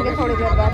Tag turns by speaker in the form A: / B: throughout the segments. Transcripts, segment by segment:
A: जाएंगे थोड़ी देर बाद।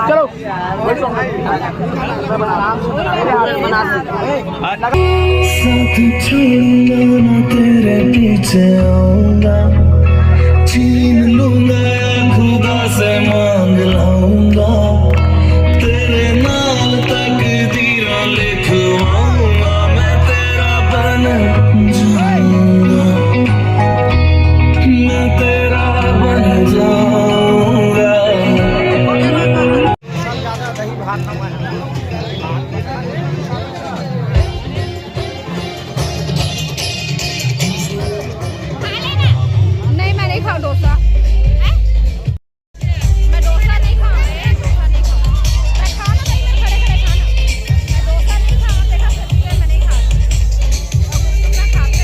B: चलो छोड़ूंगा ना तेरे पीछे आऊंगा, छीन लूंगा खुदा से मांग लाऊंगा, तेरे नाल तकदीरां लिखवाऊंगा, मैं तेरा बन जाऊंगा, मैं तेरा बन जाऊंगा।
A: नहीं मैं नहीं खाऊं डोसा, मैं डोसा नहीं खाऊं, डोसा नहीं खाऊं, मैं खाना नहीं, मैं खड़े खड़े खाना, मैं डोसा नहीं खाऊं, देखा मैं नहीं खाता, मैं खाते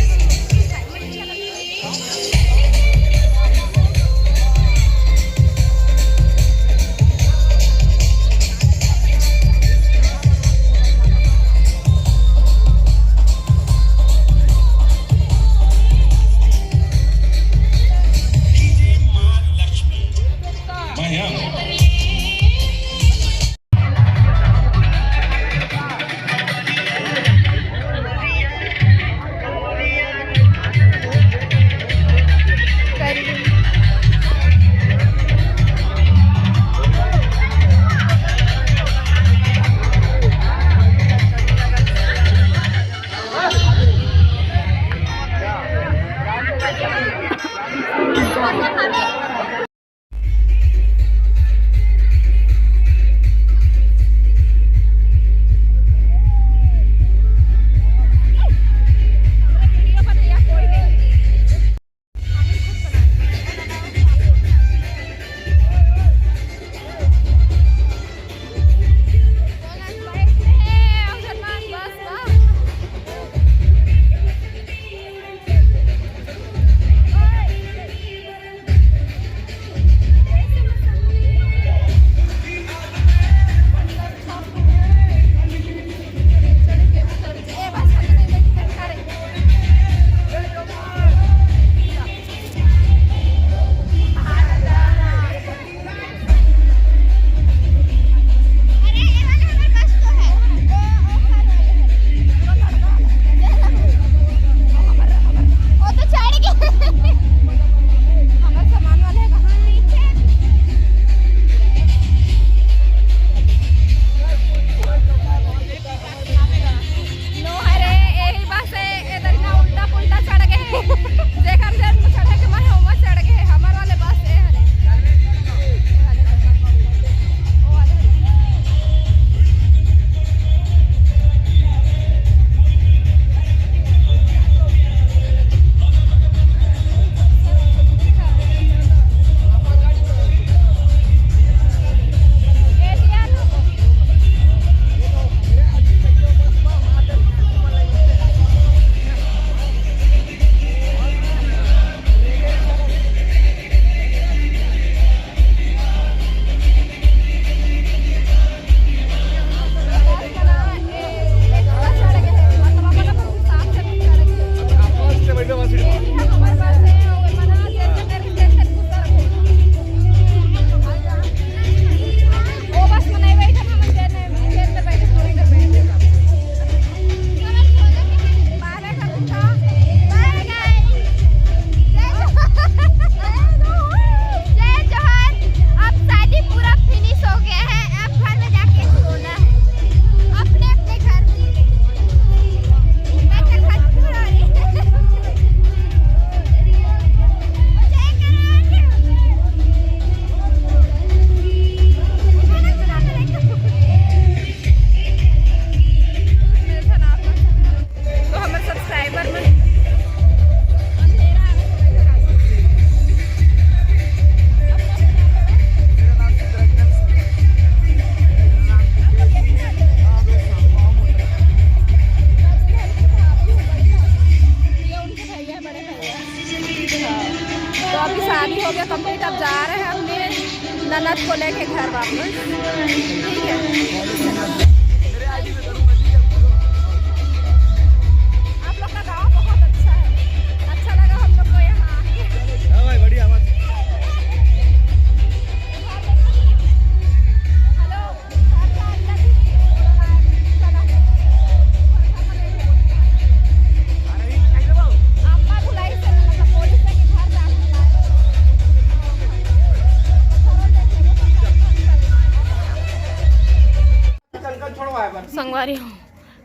A: संगवारी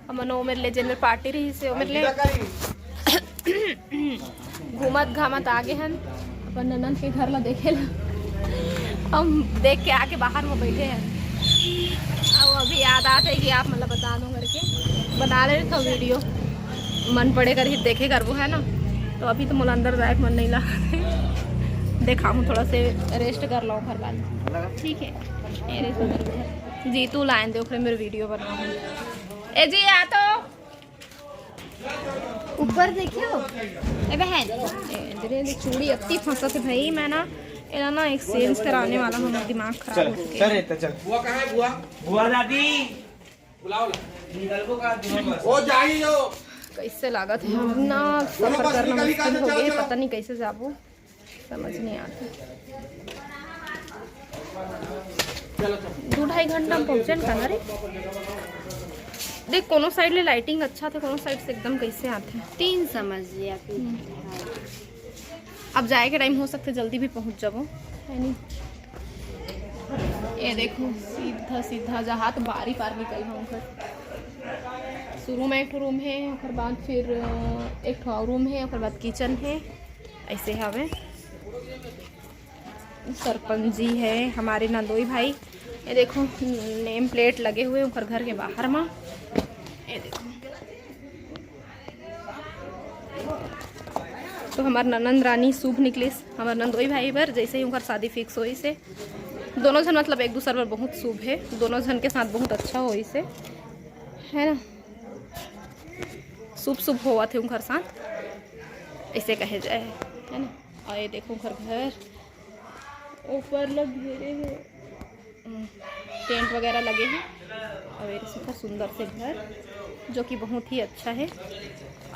A: हमन ओ मेरे ले जेनर पार्टी रही से ओ मेरे ले घूमत घामत आगे हन अपन ननन के घर ला देखे ला। हम देख के आके बाहर में बैठे हैं और अभी याद आता है कि आप मतलब बता दो करके बना ले तो वीडियो मन पड़े कर ही देखे कर वो है ना। तो अभी तो मुझे अंदर जाए मन नहीं लगा देखा हूँ थोड़ा से रेस्ट कर लो घर बाद ठीक है। जी तू लाइन दे मेरे वीडियो बना ए जी आ तो ऊपर देखियो ए बहन चूड़ी अति फंसत है भाई। मैं ना ना एक्सचेंज कराने वाला हमारा दिमाग खराब हो चुका है।
C: चल बुआ कहाँ है बुआ? बुआ दादी बुलाओ ओ जाइयो।
A: कैसे लागत है ना सफर करना मुश्किल हो गया पता नहीं कैसे जाबू समझ नहीं आता। 2-2.5 घंटा में पहुँचे कहाँ रे। देख कोनो साइड ले लाइटिंग अच्छा थे कोनो साइड से एकदम कैसे आते हैं
D: 3 समझ लिया।
A: अब जाए के टाइम हो सकते जल्दी भी पहुंच जाओ है नहीं। ये देखो सीधा सीधा जहाँ तो बारी पार निकल हम घर। शुरू में एक रूम है और बाद फिर एक रूम है और बाद किचन है ऐसे हवे। सरपंच जी है हमारे नंदोई भाई। ये देखो नेम प्लेट लगे हुए ऊपर घर के बाहर में। ये देखो तो हमार ननंद रानी शुभ निकलिस हमार नंदोई भाई पर जैसे ही उनका शादी फिक्स हुई से दोनों जन मतलब एक दूसरे पर बहुत शुभ है। दोनों जन के साथ बहुत अच्छा हो से है ना शुभ शुभ हुआ थे उनका साथ ऐसे कहे जाए है ना। और ये देखो घर घर ऊपर लग घेरे हैं टेंट वगैरह लगे हैं और एक सुंदर से घर जो कि बहुत ही अच्छा है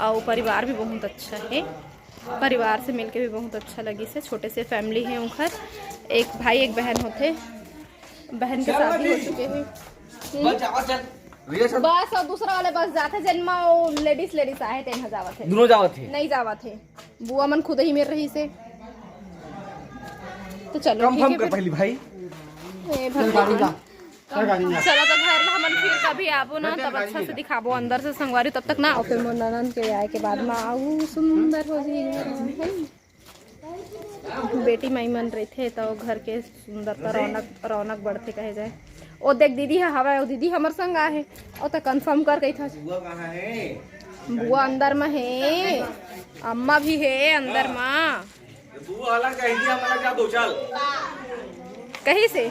A: और परिवार भी बहुत अच्छा है। परिवार से मिलके भी बहुत अच्छा लगी से छोटे से फैमिली है उनका। एक भाई एक बहन होते बहन के शादी हो चुके हैं बस और दूसरा वाले बस जाते जन्मा लेडीज आए थे जावत है
C: दोनों जावत है नहीं
A: जावत है बुआ मन खुद ही मेर रही से। तो चलो
C: कंफर्म कर पहली भाई
A: चलो तो घर हमन फिर कभी आबो ना तब अच्छा से दिखाबो अंदर से संगवारी तब तक ना और फिर ननन के आए के बाद में आऊ सुंदर हो जी घर बेटी माई मन रही थे तो घर के सुंदरता रौनक बढ़ते कहे जाए। ओ देख दीदी है हवा ओ दीदी हमार संग आए और तो कंफर्म कर गई था
C: बुआ कहाँ है?
A: बुआ अंदर में है अम्मा भी है अंदर में।
C: बुआ वाला कह दिया हमारा क्या दो चल
A: कहीं से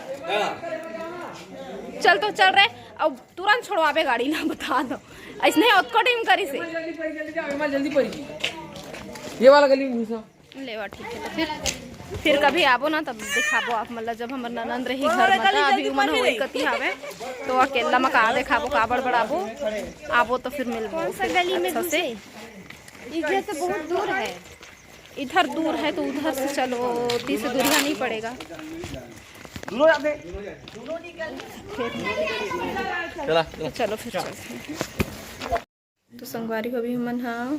A: चल तो चल रहे अब तुरंत छोड़वाबे गाड़ी ना बता दो ऐसने उत्को टाइम करी से
C: जल्दी पड़ी ये वाला गली में घुसा
A: लेवा ठीक है। तो फिर कभी आबो ना तब दिखाबो आप मतलब जब हमर ननंद रही घर में अभी मन होई कती हवे तो अकेला में का देखाबो का बड़बड़ाबो आबो तो फिर मिलबो गली में से
D: इधर से बहुत दूर है।
A: इधर दूर है तो उधर से चलो 30 से दूरिया नहीं पड़ेगा। चलो फिर चलते तो संगवारी हो अभी हमन हाँ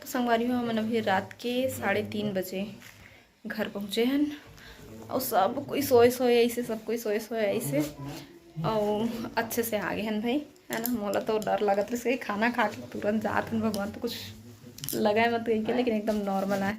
A: तो संगवारी हो हमन अभी रात के 3:30 बजे घर पहुँचे हैं और सब कोई सोए ऐसे सब कोई सोए ऐसे और अच्छे से आ गए हैं भाई है ना। मोला तो डर लगा था खाना खा के तुरंत जाते हैं भगवान तो कुछ लगा है मत लेकिन एकदम नॉर्मल है।